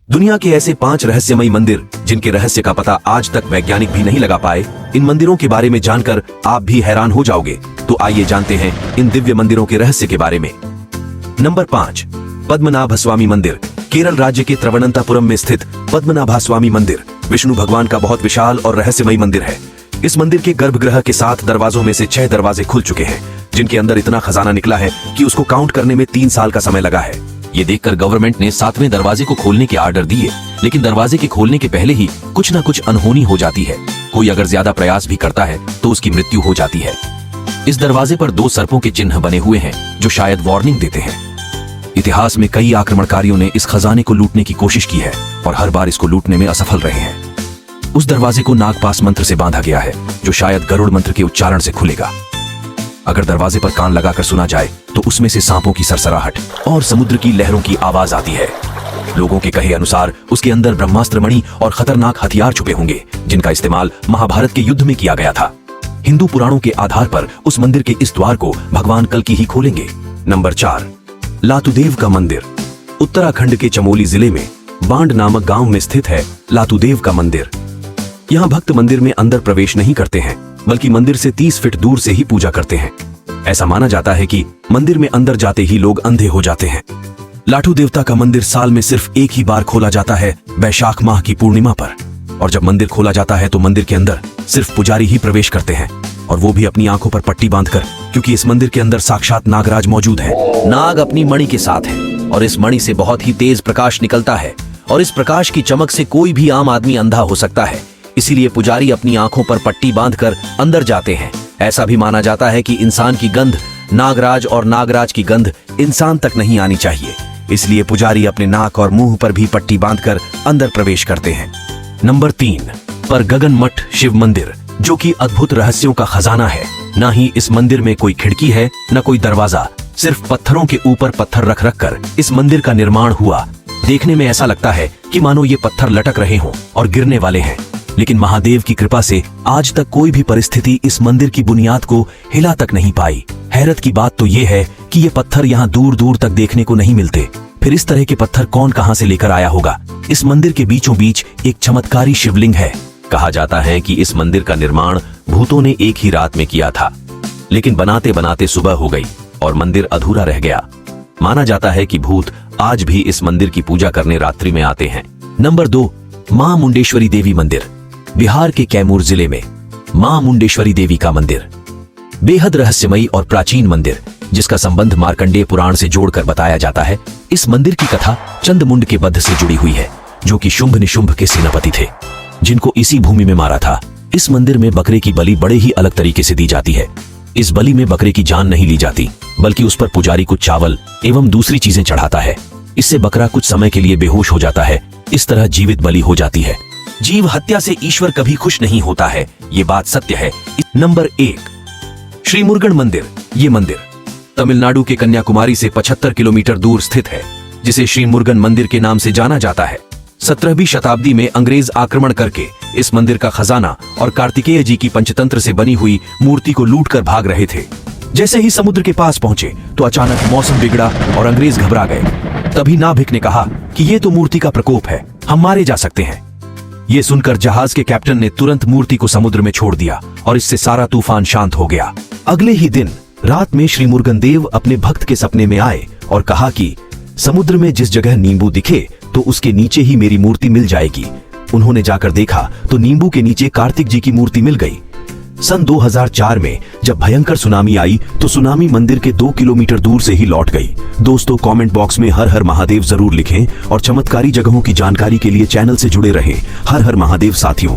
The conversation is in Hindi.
दुनिया के ऐसे 5 रहस्यमयी मंदिर जिनके रहस्य का पता आज तक वैज्ञानिक भी नहीं लगा पाए। इन मंदिरों के बारे में जानकर आप भी हैरान हो जाओगे। तो आइए जानते हैं इन दिव्य मंदिरों के रहस्य के बारे में। नंबर 5, पद्मनाभस्वामी मंदिर। केरल राज्य के त्रिवनंतपुरम में स्थित पद्मनाभस्वामी मंदिर विष्णु भगवान का बहुत विशाल और रहस्यमयी मंदिर है। इस मंदिर के गर्भगृह के 7 दरवाजों में से 6 दरवाजे खुल चुके हैं, जिनके अंदर इतना खजाना निकला है कि उसको काउंट करने में 3 साल का समय लगा है। ये देखकर गवर्नमेंट ने 7वें दरवाजे को खोलने के आर्डर दिए, लेकिन दरवाजे के खोलने के पहले ही कुछ न कुछ अनहोनी हो जाती है। कोई अगर ज्यादा प्रयास भी करता है तो उसकी मृत्यु हो जाती है। इस दरवाजे पर 2 सर्पों के चिन्ह बने हुए हैं जो शायद वार्निंग देते हैं। इतिहास में कई आक्रमणकारियों ने इस खजाने को लूटने की कोशिश की है और हर बार इसको लूटने में असफल रहे हैं। उस दरवाजे को नागपाश मंत्र से बांधा गया है, जो शायद गरुड़ मंत्र के उच्चारण से खुलेगा। अगर दरवाजे पर कान लगाकर सुना जाए तो उसमें से सांपों की सरसराहट और समुद्र की लहरों की आवाज आती है। लोगों के कहे अनुसार उसके अंदर ब्रह्मास्त्र मणि और खतरनाक हथियार छुपे होंगे, जिनका इस्तेमाल महाभारत के युद्ध में किया गया था। हिंदू पुराणों के आधार पर उस मंदिर के इस द्वार को भगवान कल्कि ही खोलेंगे। नंबर 4, लातूदेव का मंदिर। उत्तराखंड के चमोली जिले में बांड नामक गांव में स्थित है लातूदेव का मंदिर। यहाँ भक्त मंदिर में अंदर प्रवेश नहीं करते हैं, बल्कि मंदिर से 30 फीट दूर से ही पूजा करते हैं। ऐसा माना जाता है कि मंदिर में अंदर जाते ही लोग अंधे हो जाते हैं। लाठू देवता का मंदिर साल में सिर्फ एक ही बार खोला जाता है, वैशाख माह की पूर्णिमा पर। और जब मंदिर खोला जाता है तो मंदिर के अंदर सिर्फ पुजारी ही प्रवेश करते हैं, और वो भी अपनी आंखों पर पट्टी बांधकर, क्योंकि इस मंदिर के अंदर साक्षात नागराज मौजूद है। नाग अपनी मणि के साथ है और इस मणि से बहुत ही तेज प्रकाश निकलता है, और इस प्रकाश की चमक से कोई भी आम आदमी अंधा हो सकता है। इसीलिए पुजारी अपनी आंखों पर पट्टी बांधकर अंदर जाते हैं। ऐसा भी माना जाता है कि इंसान की गंध नागराज और नागराज की गंध इंसान तक नहीं आनी चाहिए, इसलिए पुजारी अपने नाक और मुंह पर भी पट्टी बांधकर अंदर प्रवेश करते हैं। नंबर 3 पर गगन मठ शिव मंदिर, जो कि अद्भुत रहस्यों का खजाना है। ना ही इस मंदिर में कोई खिड़की है, न कोई दरवाजा, सिर्फ पत्थरों के ऊपर पत्थर रख रख कर इस मंदिर का निर्माण हुआ। देखने में ऐसा लगता है कि मानो ये पत्थर लटक रहे हों और गिरने वाले हैं, लेकिन महादेव की कृपा से आज तक कोई भी परिस्थिति इस मंदिर की बुनियाद को हिला तक नहीं पाई। हैरत की बात तो ये है कि ये पत्थर यहाँ दूर दूर तक देखने को नहीं मिलते। फिर इस तरह के पत्थर कौन कहां से लेकर आया होगा। इस मंदिर के बीचों बीच एक चमत्कारी शिवलिंग है। कहा जाता है कि इस मंदिर का निर्माण भूतों ने एक ही रात में किया था, लेकिन बनाते बनाते सुबह हो गई और मंदिर अधूरा रह गया। माना जाता है कि भूत आज भी इस मंदिर की पूजा करने रात्रि में आते हैं। नंबर 2 मां मुंडेश्वरी देवी मंदिर। बिहार के कैमूर जिले में मां मुंडेश्वरी देवी का मंदिर बेहद रहस्यमयी और प्राचीन मंदिर, जिसका संबंध मार्कंडेय पुराण से जोड़कर बताया जाता है। इस मंदिर की कथा चंद्रमुंड के वध से जुड़ी हुई है, जो कि शुंभ निशुंभ के सेनापति थे, जिनको इसी भूमि में मारा था। इस मंदिर में बकरे की बलि बड़े ही अलग तरीके से दी जाती है। इस बलि में बकरे की जान नहीं ली जाती, बल्कि उस पर पुजारी कुछ चावल एवं दूसरी चीजें चढ़ाता है। इससे बकरा कुछ समय के लिए बेहोश हो जाता है। इस तरह जीवित बलि हो जाती है। जीव हत्या से ईश्वर कभी खुश नहीं होता है, ये बात सत्य है। नंबर 1 श्री मुरुगन मंदिर। ये मंदिर तमिलनाडु के कन्याकुमारी से 75 किलोमीटर दूर स्थित है, जिसे श्री मुरुगन मंदिर के नाम से जाना जाता है। 17वीं शताब्दी में अंग्रेज आक्रमण करके इस मंदिर का खजाना और कार्तिकेय जी की पंचतंत्र से बनी हुई मूर्ति को लूटकर भाग रहे थे। जैसे ही समुद्र के पास पहुंचे तो अचानक मौसम बिगड़ा और अंग्रेज घबरा गए। तभी नाभिक ने कहा कि ये तो मूर्ति का प्रकोप है, हम मारे जा सकते हैं। ये सुनकर जहाज के कैप्टन ने तुरंत मूर्ति को समुद्र में छोड़ दिया और इससे सारा तूफान शांत हो गया। अगले ही दिन रात में श्री मुरुगन देव अपने भक्त के सपने में आए और कहा कि समुद्र में जिस जगह नींबू दिखे तो उसके नीचे ही मेरी मूर्ति मिल जाएगी। उन्होंने जाकर देखा तो नींबू के नीचे कार्तिक जी की मूर्ति मिल गई। सन 2004 में जब भयंकर सुनामी आई तो सुनामी मंदिर के 2 किलोमीटर दूर से ही लौट गई। दोस्तों, कमेंट बॉक्स में हर हर महादेव जरूर लिखें और चमत्कारी जगहों की जानकारी के लिए चैनल से जुड़े रहें। हर हर महादेव साथियों।